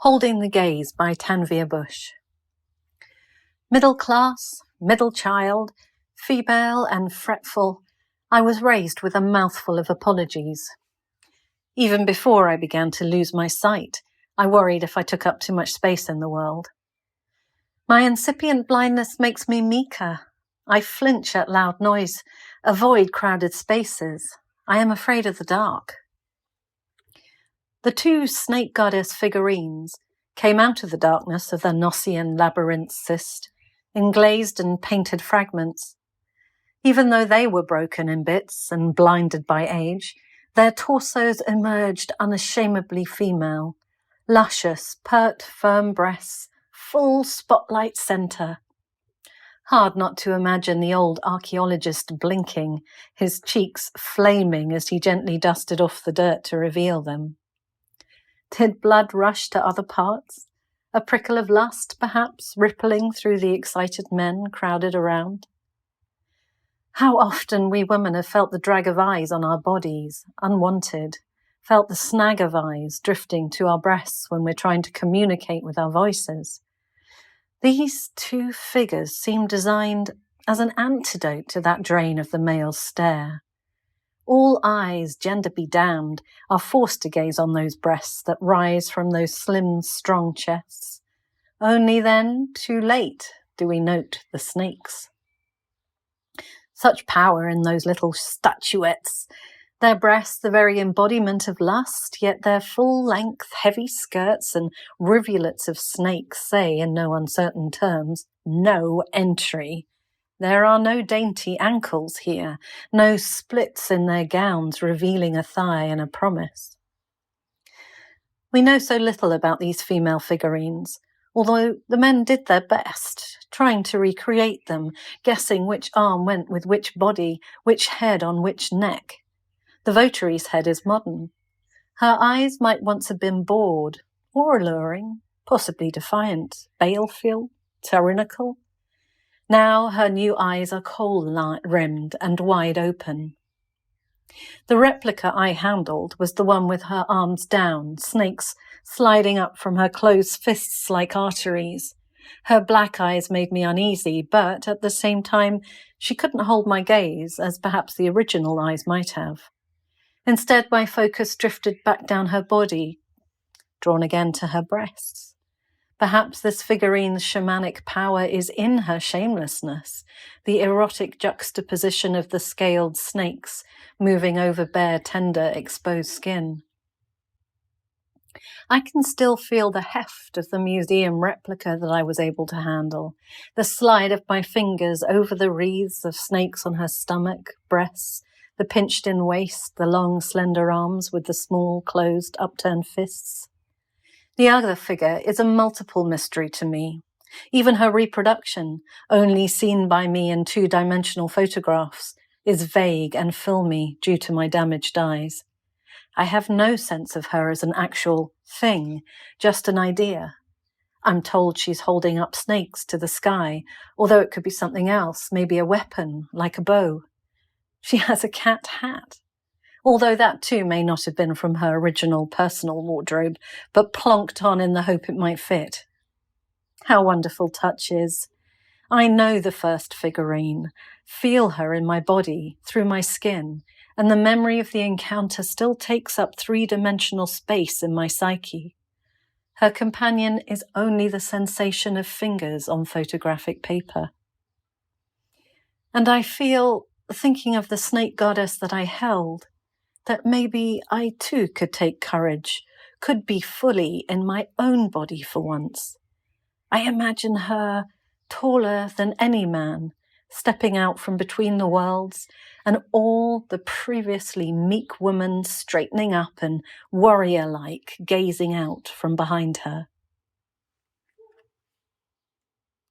Holding the Gaze by Tanvir Bush. Middle class, middle child, female and fretful, I was raised with a mouthful of apologies. Even before I began to lose my sight, I worried if I took up too much space in the world. My incipient blindness makes me meeker. I flinch at loud noise, avoid crowded spaces. I am afraid of the dark. The two snake goddess figurines came out of the darkness of the Gnossian labyrinth cyst in glazed and painted fragments. Even though they were broken in bits and blinded by age, their torsos emerged unashamedly female, luscious, pert, firm breasts, full spotlight center. Hard not to imagine the old archaeologist blinking, his cheeks flaming as he gently dusted off the dirt to reveal them. Did blood rush to other parts? A prickle of lust, perhaps, rippling through the excited men crowded around? How often we women have felt the drag of eyes on our bodies, unwanted, felt the snag of eyes drifting to our breasts when we're trying to communicate with our voices. These two figures seem designed as an antidote to that drain of the male's stare. All eyes, gender be damned, are forced to gaze on those breasts that rise from those slim, strong chests. Only then, too late, do we note the snakes. Such power in those little statuettes, their breasts the very embodiment of lust, yet their full-length, heavy skirts and rivulets of snakes say, in no uncertain terms, no entry. There are no dainty ankles here, no splits in their gowns revealing a thigh and a promise. We know so little about these female figurines, although the men did their best, trying to recreate them, guessing which arm went with which body, which head on which neck. The votary's head is modern. Her eyes might once have been bored, or alluring, possibly defiant, baleful, tyrannical. Now her new eyes are kohl-rimmed and wide open. The replica I handled was the one with her arms down, snakes sliding up from her closed fists like arteries. Her black eyes made me uneasy, but at the same time she couldn't hold my gaze, as perhaps the original eyes might have. Instead, my focus drifted back down her body, drawn again to her breasts. Perhaps this figurine's shamanic power is in her shamelessness, the erotic juxtaposition of the scaled snakes moving over bare, tender, exposed skin. I can still feel the heft of the museum replica that I was able to handle, the slide of my fingers over the wreaths of snakes on her stomach, breasts, the pinched-in waist, the long, slender arms with the small, closed, upturned fists. The other figure is a multiple mystery to me. Even her reproduction, only seen by me in two-dimensional photographs, is vague and filmy due to my damaged eyes. I have no sense of her as an actual thing, just an idea. I'm told she's holding up snakes to the sky, although it could be something else, maybe a weapon, like a bow. She has a cat hat, although that too may not have been from her original personal wardrobe, but plonked on in the hope it might fit. How wonderful touch is. I know the first figurine, feel her in my body, through my skin, and the memory of the encounter still takes up three-dimensional space in my psyche. Her companion is only the sensation of fingers on photographic paper. And I feel, thinking of the snake goddess that I held, that maybe I too could take courage, could be fully in my own body for once. I imagine her taller than any man, stepping out from between the worlds, and all the previously meek woman straightening up and warrior-like gazing out from behind her.